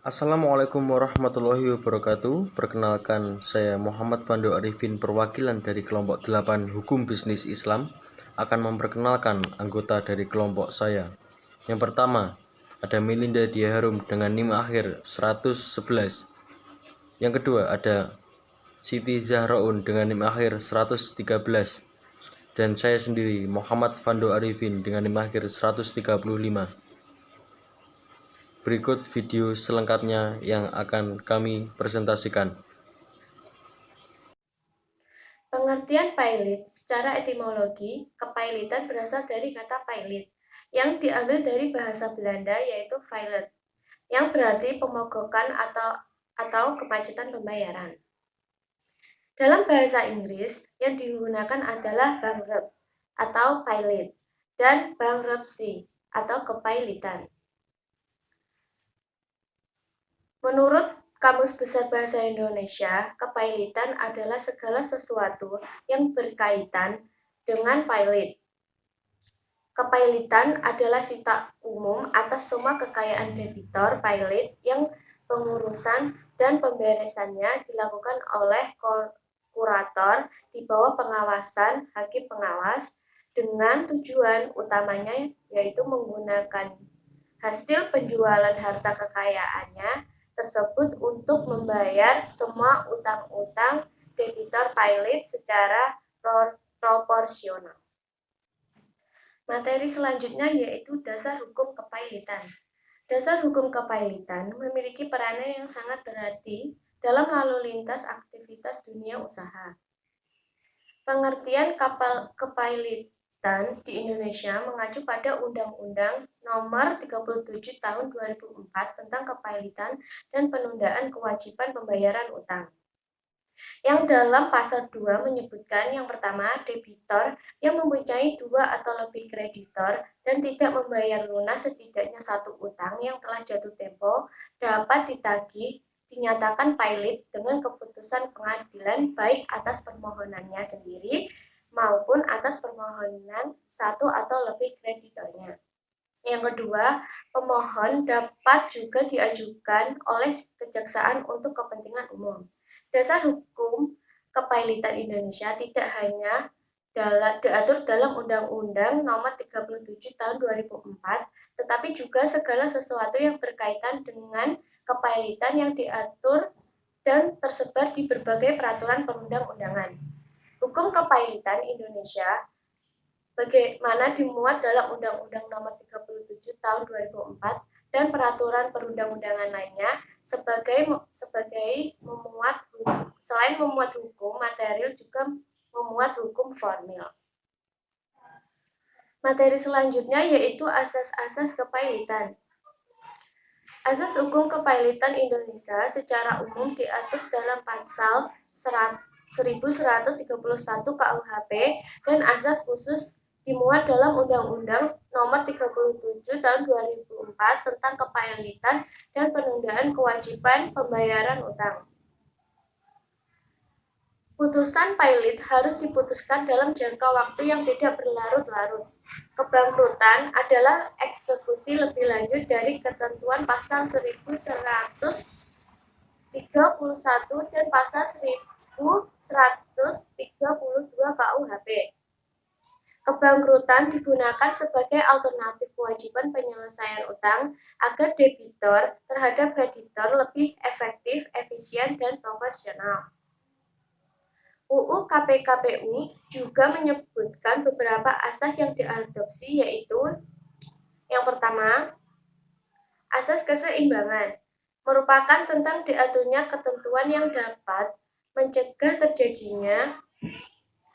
Assalamualaikum warahmatullahi wabarakatuh. Perkenalkan, saya Muhammad Fando Arifin, perwakilan dari kelompok 8 Hukum Bisnis Islam, akan memperkenalkan anggota dari kelompok saya. Yang pertama, ada Melinda Diaharum dengan NIM akhir 111. Yang kedua, ada Siti Zahraun dengan NIM akhir 113. Dan saya sendiri, Muhammad Fando Arifin dengan NIM akhir 135. Berikut video selengkapnya yang akan kami presentasikan. Pengertian pilot secara etimologi, kepailitan berasal dari kata pilot yang diambil dari bahasa Belanda yaitu violet, yang berarti pemogokan atau kepacetan pembayaran. Dalam bahasa Inggris, yang digunakan adalah bankrupt atau pilot dan bankruptcy atau kepailitan. Menurut Kamus Besar Bahasa Indonesia, kepailitan adalah segala sesuatu yang berkaitan dengan pilot. Kepailitan adalah sita umum atas semua kekayaan debitor pilot yang pengurusan dan pemberesannya dilakukan oleh kurator di bawah pengawasan hakim pengawas dengan tujuan utamanya yaitu menggunakan hasil penjualan harta kekayaannya tersebut untuk membayar semua utang-utang debitor pilot secara proporsional. Materi selanjutnya yaitu dasar hukum kepailitan. Dasar hukum kepailitan memiliki peranan yang sangat berarti dalam lalu lintas aktivitas dunia usaha. Pengertian kepailitan di Indonesia mengacu pada Undang-Undang Nomor 37 Tahun 2004 tentang kepailitan dan penundaan kewajiban pembayaran utang. Yang dalam pasal 2 menyebutkan yang pertama, debitor yang mempunyai 2 atau lebih kreditor dan tidak membayar lunas setidaknya satu utang yang telah jatuh tempo dapat ditagih dinyatakan pilot dengan keputusan pengadilan baik atas permohonannya sendiri maupun atas permohonan satu atau lebih kreditornya. Yang kedua, pemohon dapat juga diajukan oleh kejaksaan untuk kepentingan umum. Dasar hukum kepailitan Indonesia tidak hanya diatur dalam Undang-Undang Nomor 37 Tahun 2004, tetapi juga segala sesuatu yang berkaitan dengan kepailitan yang diatur dan tersebar di berbagai peraturan perundang-undangan. Hukum kepailitan Indonesia bagaimana dimuat dalam Undang-Undang Nomor 37 Tahun 2004 dan peraturan perundang-undangan lainnya sebagai memuat selain memuat hukum material juga memuat hukum formil. Materi selanjutnya yaitu asas-asas kepailitan. Asas hukum kepailitan Indonesia secara umum diatur dalam pasal 1131 KUHP dan asas khusus dimuat dalam Undang-Undang Nomor 37 Tahun 2004 tentang kepailitan dan penundaan kewajiban pembayaran utang. Putusan pilot harus diputuskan dalam jangka waktu yang tidak berlarut-larut. Kebangkrutan adalah eksekusi lebih lanjut dari ketentuan pasal 1131 dan pasal 1132 KUHP. Kebangkrutan digunakan sebagai alternatif kewajiban penyelesaian utang agar debitor terhadap kreditor lebih efektif, efisien, dan proporsional. UU KPKPU juga menyebutkan beberapa asas yang diadopsi yaitu yang pertama, asas keseimbangan merupakan tentang diaturnya ketentuan yang dapat mencegah terjadinya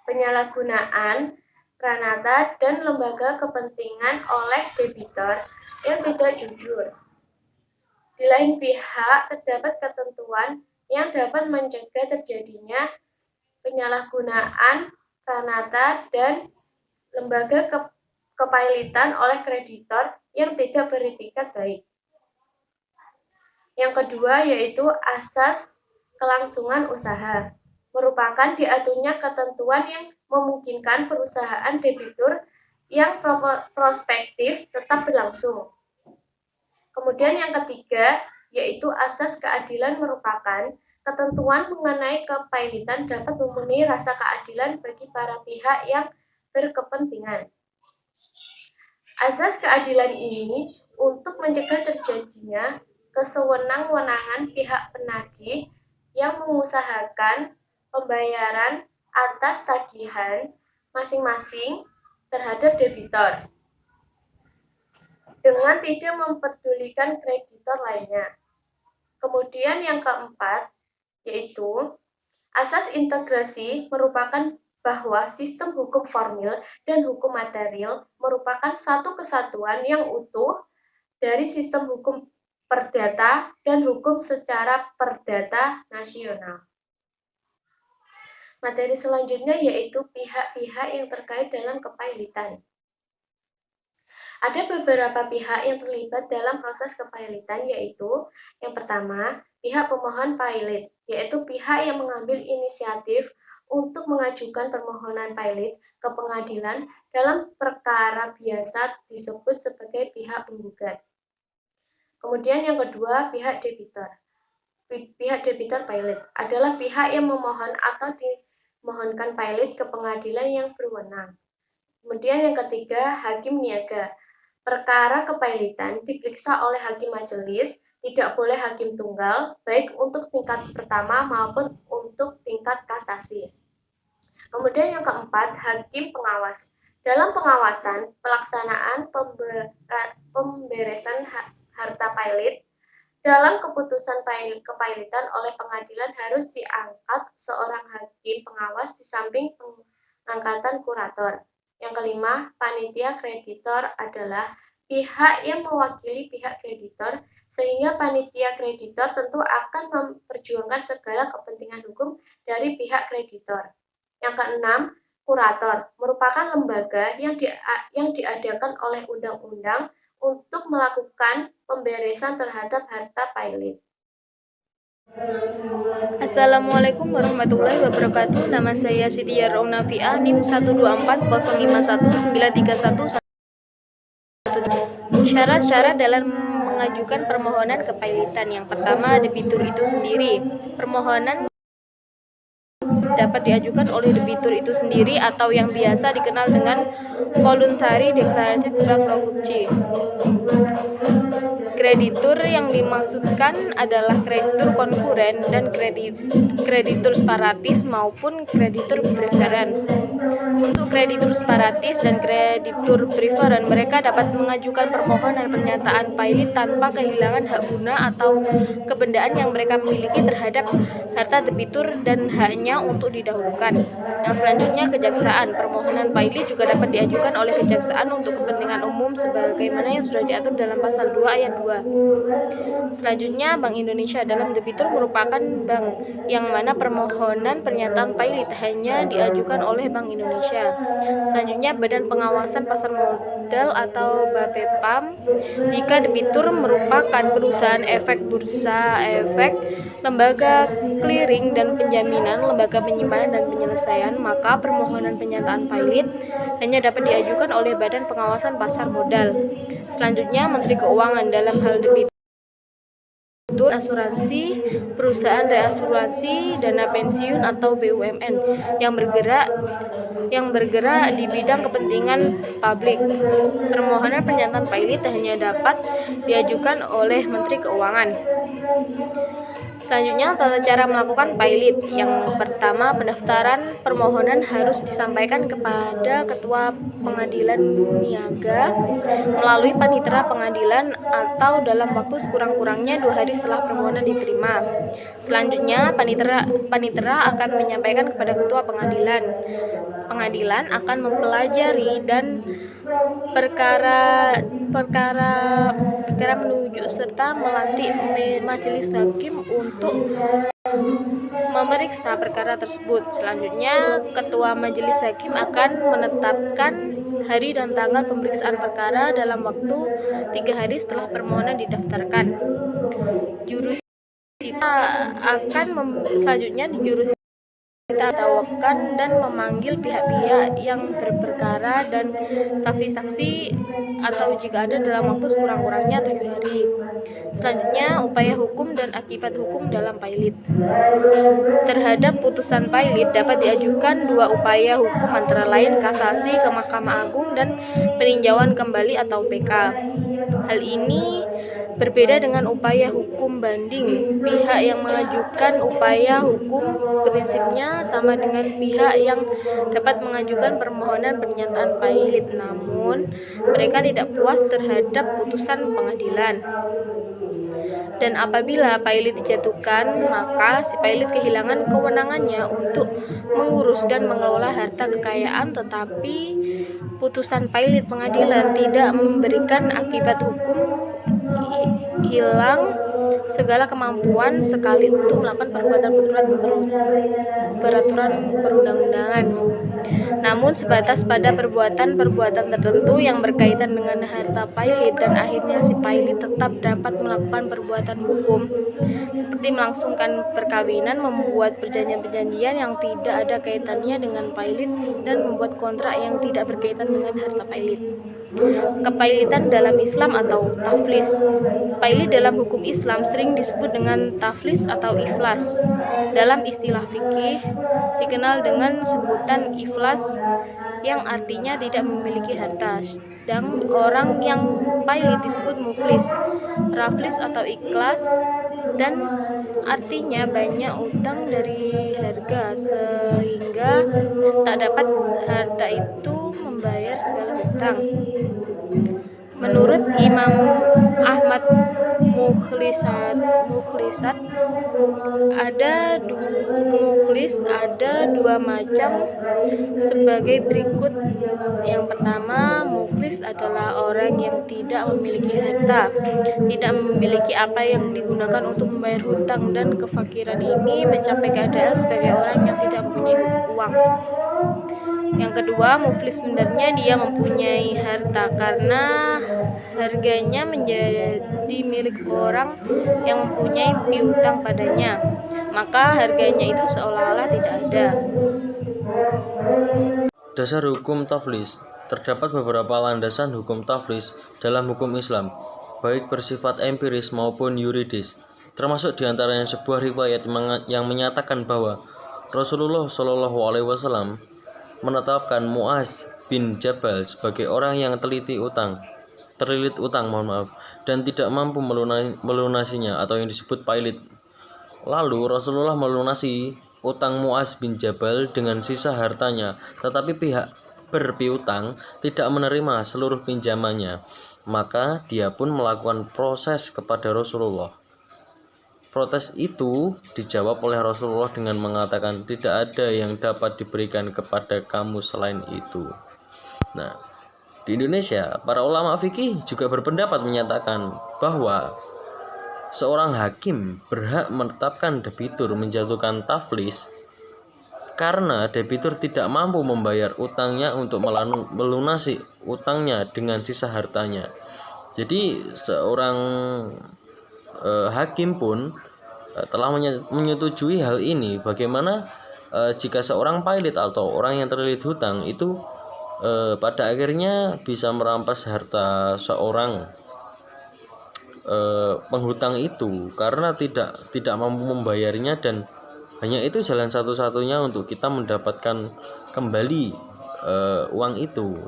penyalahgunaan pranata dan lembaga kepentingan oleh debitor yang tidak jujur. Di lain pihak, terdapat ketentuan yang dapat mencegah terjadinya penyalahgunaan pranata dan lembaga kepailitan oleh kreditor yang tidak beretikat baik. Yang kedua yaitu asas kelangsungan usaha merupakan diaturnya ketentuan yang memungkinkan perusahaan debitur yang prospektif tetap berlangsung. Kemudian yang ketiga yaitu asas keadilan merupakan ketentuan mengenai kepailitan dapat memenuhi rasa keadilan bagi para pihak yang berkepentingan. Asas keadilan ini untuk mencegah terjadinya kesewenang-wenangan pihak penagih yang mengusahakan pembayaran atas tagihan masing-masing terhadap debitor dengan tidak memperdulikan kreditor lainnya. Kemudian yang keempat, yaitu asas integrasi merupakan bahwa sistem hukum formil dan hukum material merupakan satu kesatuan yang utuh dari sistem hukum perdata dan hukum secara perdata nasional. Materi selanjutnya yaitu pihak-pihak yang terkait dalam kepailitan. Ada beberapa pihak yang terlibat dalam proses kepailitan, yaitu yang pertama, pihak pemohon pailit, yaitu pihak yang mengambil inisiatif untuk mengajukan permohonan pailit ke pengadilan dalam perkara biasa disebut sebagai pihak penggugat. Kemudian yang kedua, pihak debitor. Pihak debitor pailit adalah pihak yang memohon atau dimohonkan pailit ke pengadilan yang berwenang. Kemudian yang ketiga, hakim niaga. Perkara kepailitan diperiksa oleh hakim majelis, tidak boleh hakim tunggal, baik untuk tingkat pertama maupun untuk tingkat kasasi. Kemudian yang keempat, hakim pengawas. Dalam pengawasan, pelaksanaan pemberesan harta pailit, dalam keputusan kepailitan oleh pengadilan harus diangkat seorang hakim pengawas di samping pengangkatan kurator. Yang kelima, panitia kreditor adalah pihak yang mewakili pihak kreditor, sehingga panitia kreditor tentu akan memperjuangkan segala kepentingan hukum dari pihak kreditor. Yang keenam, kurator merupakan lembaga yang diadakan oleh undang-undang untuk melakukan pemberesan terhadap harta pailit. Assalamualaikum warahmatullahi wabarakatuh. Nama saya Siti Yarona Fiah, NIM 124051931. Syarat-syarat dalam mengajukan permohonan kepailitan. Yang pertama, debitur itu sendiri. Permohonan dapat diajukan oleh debitur itu sendiri atau yang biasa dikenal dengan voluntary declarative bankruptcy. Kreditur yang dimaksudkan adalah kreditur konkuren dan kreditur separatis maupun kreditur preferen. Untuk kreditur separatis dan kreditur preferen, mereka dapat mengajukan permohonan pernyataan pailit tanpa kehilangan hak guna atau kebendaan yang mereka miliki terhadap harta debitur dan haknya untuk didahulukan. Yang selanjutnya, kejaksaan. Permohonan pailit juga dapat diajukan oleh kejaksaan untuk kepentingan umum sebagaimana yang sudah diatur dalam pasal 2 ayat 2. Selanjutnya, Bank Indonesia. Dalam debitur merupakan bank yang mana permohonan pernyataan pailit hanya diajukan oleh Bank Indonesia. Selanjutnya, Badan Pengawasan Pasar Modal atau BAPEPAM. Jika debitur merupakan perusahaan efek bursa efek, lembaga clearing dan penjaminan, lembaga penyimpanan dan penyelesaian, maka permohonan pernyataan pailit hanya dapat diajukan oleh Badan Pengawasan Pasar Modal. Selanjutnya, Menteri Keuangan. Dalam hal debitur, asuransi, perusahaan reasuransi, dana pensiun atau BUMN yang bergerak di bidang kepentingan publik. Permohonan pernyataan pailit hanya dapat diajukan oleh Menteri Keuangan. Selanjutnya, tata cara melakukan pailit. Yang pertama, pendaftaran permohonan harus disampaikan kepada Ketua Pengadilan Niaga melalui panitera pengadilan atau dalam waktu sekurang-kurangnya 2 hari setelah permohonan diterima. Selanjutnya, panitera akan menyampaikan kepada Ketua Pengadilan. Pengadilan akan mempelajari dan perkara menuju serta melantik majelis hakim untuk memeriksa perkara tersebut. Selanjutnya, Ketua Majelis Hakim akan menetapkan hari dan tanggal pemeriksaan perkara dalam waktu 3 hari setelah permohonan didaftarkan. Jurusita memberitahukan dan memanggil pihak-pihak yang berperkara dan saksi-saksi atau jika ada dalam waktu sekurang-kurangnya 7 hari. Selanjutnya, upaya hukum dan akibat hukum dalam pailit. Terhadap putusan pailit dapat diajukan 2 upaya hukum antara lain kasasi ke Mahkamah Agung dan peninjauan kembali atau PK. Hal ini berbeda dengan upaya hukum banding. Pihak yang mengajukan upaya hukum prinsipnya sama dengan pihak yang dapat mengajukan permohonan pernyataan pailit, namun mereka tidak puas terhadap putusan pengadilan. Dan apabila pailit dijatuhkan, maka si pailit kehilangan kewenangannya untuk mengurus dan mengelola harta kekayaan, tetapi putusan pailit pengadilan tidak memberikan akibat hukum, hilang segala kemampuan sekali untuk melakukan peraturan perundang-undangan, namun sebatas pada perbuatan-perbuatan tertentu yang berkaitan dengan harta pailit, dan akhirnya si pailit tetap dapat melakukan perbuatan hukum seperti melangsungkan perkawinan, membuat perjanjian-perjanjian yang tidak ada kaitannya dengan pailit, dan membuat kontrak yang tidak berkaitan dengan harta pailit. Kepailitan dalam Islam atau taflis. Pailit dalam hukum Islam sering disebut dengan taflis atau iflas. Dalam istilah fikih dikenal dengan sebutan iflas yang artinya tidak memiliki harta. Dan orang yang pailit disebut muflis, raflis atau ikhlas, dan artinya banyak utang dari harga sehingga tak dapat harta itu membayar segala hutang. Menurut Imam Ahmad Mukhlisat ada dua macam sebagai berikut. Yang pertama, muflis adalah orang yang tidak memiliki harta, tidak memiliki apa yang digunakan untuk membayar hutang, dan kefakiran ini mencapai keadaan sebagai orang yang tidak mempunyai uang. Yang kedua, muflis sebenarnya dia mempunyai harta karena harganya menjadi milik orang yang mempunyai piutang padanya, maka harganya itu seolah-olah tidak ada. Dasar hukum taflis. Terdapat beberapa landasan hukum taflis dalam hukum Islam, baik bersifat empiris maupun yuridis. Termasuk diantaranya sebuah riwayat yang menyatakan bahwa Rasulullah SAW menetapkan Mu'az bin Jabal sebagai orang yang terlilit utang, dan tidak mampu melunasinya atau yang disebut pailit. Lalu Rasulullah melunasi utang Mu'az bin Jabal dengan sisa hartanya, tetapi pihak berpiutang tidak menerima seluruh pinjamannya. Maka dia pun melakukan proses kepada Rasulullah. Protes itu dijawab oleh Rasulullah dengan mengatakan, tidak ada yang dapat diberikan kepada kamu selain itu. Nah, di Indonesia, para ulama fikih juga berpendapat menyatakan bahwa seorang hakim berhak menetapkan debitur menjatuhkan taflis karena debitur tidak mampu membayar utangnya untuk melunasi utangnya dengan sisa hartanya. Jadi seorang hakim pun telah menyetujui hal ini. Bagaimana jika seorang pailit atau orang yang terlilit hutang itu pada akhirnya bisa merampas harta seorang penghutang itu karena tidak mampu membayarnya, dan hanya itu jalan satu-satunya untuk kita mendapatkan kembali uang itu.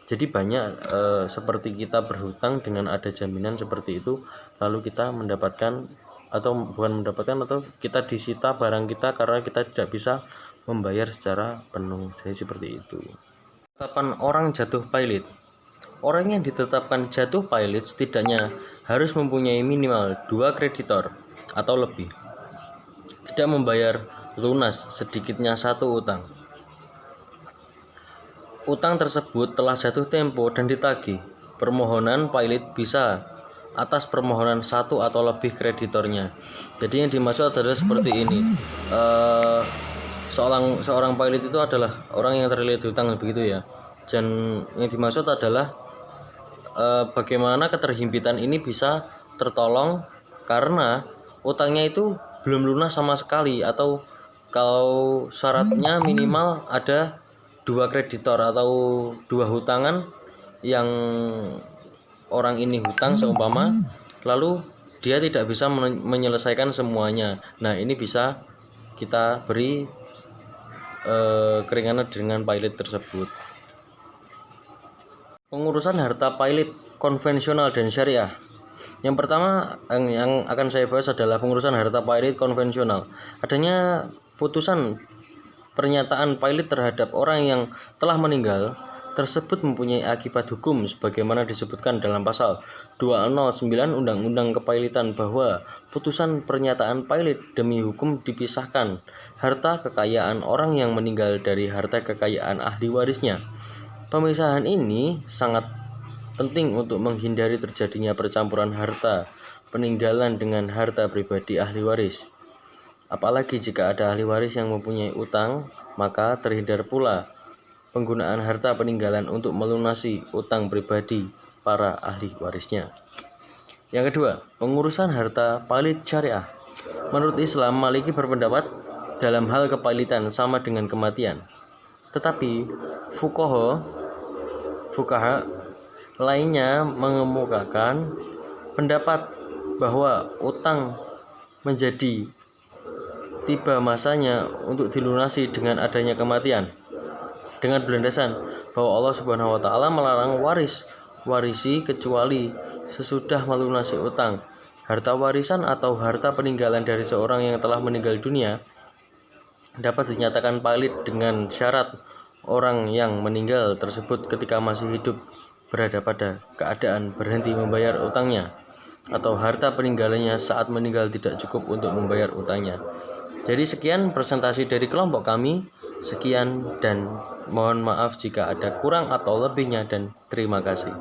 Jadi banyak seperti kita berhutang dengan ada jaminan seperti itu, lalu kita mendapatkan atau kita disita barang kita karena kita tidak bisa membayar secara penuh. Jadi seperti itu. Penetapan orang jatuh pailit. Orang yang ditetapkan jatuh pailit setidaknya harus mempunyai minimal 2 kreditor atau lebih, tidak membayar lunas sedikitnya 1 utang. Utang tersebut telah jatuh tempo dan ditagih. Permohonan pailit bisa atas permohonan 1 atau lebih kreditornya. Jadi yang dimaksud adalah seperti ini. Seorang pailit itu adalah orang yang terlilit hutang, begitu ya. Dan yang dimaksud adalah bagaimana keterhimpitan ini bisa tertolong karena utangnya itu belum lunas sama sekali, atau kalau syaratnya minimal ada 2 kreditor atau 2 hutangan yang orang ini hutang seumpama, lalu dia tidak bisa menyelesaikan semuanya. Nah, ini bisa kita beri keringanan dengan pilot tersebut. Pengurusan harta pilot konvensional dan syariah. Yang pertama yang akan saya bahas adalah pengurusan harta pilot konvensional. Adanya putusan pernyataan pilot terhadap orang yang telah meninggal tersebut mempunyai akibat hukum sebagaimana disebutkan dalam pasal 209 Undang-Undang Kepailitan bahwa putusan pernyataan pilot demi hukum dipisahkan harta kekayaan orang yang meninggal dari harta kekayaan ahli warisnya. Pemisahan ini sangat penting untuk menghindari terjadinya percampuran harta peninggalan dengan harta pribadi ahli waris. Apalagi jika ada ahli waris yang mempunyai utang, maka terhindar pula penggunaan harta peninggalan untuk melunasi utang pribadi para ahli warisnya. Yang kedua, pengurusan harta pilot syariah. Menurut Islam, Maliki berpendapat dalam hal kepailitan sama dengan kematian. Tetapi fuqaha lainnya mengemukakan pendapat bahwa utang menjadi tiba masanya untuk dilunasi dengan adanya kematian, dengan berlandasan bahwa Allah Subhanahu wa taala melarang warisi kecuali sesudah melunasi utang. Harta warisan atau harta peninggalan dari seorang yang telah meninggal dunia dapat dinyatakan pilot dengan syarat orang yang meninggal tersebut ketika masih hidup berada pada keadaan berhenti membayar utangnya, atau harta peninggalannya saat meninggal tidak cukup untuk membayar utangnya. Jadi sekian presentasi dari kelompok kami. Sekian dan mohon maaf jika ada kurang atau lebihnya, dan terima kasih.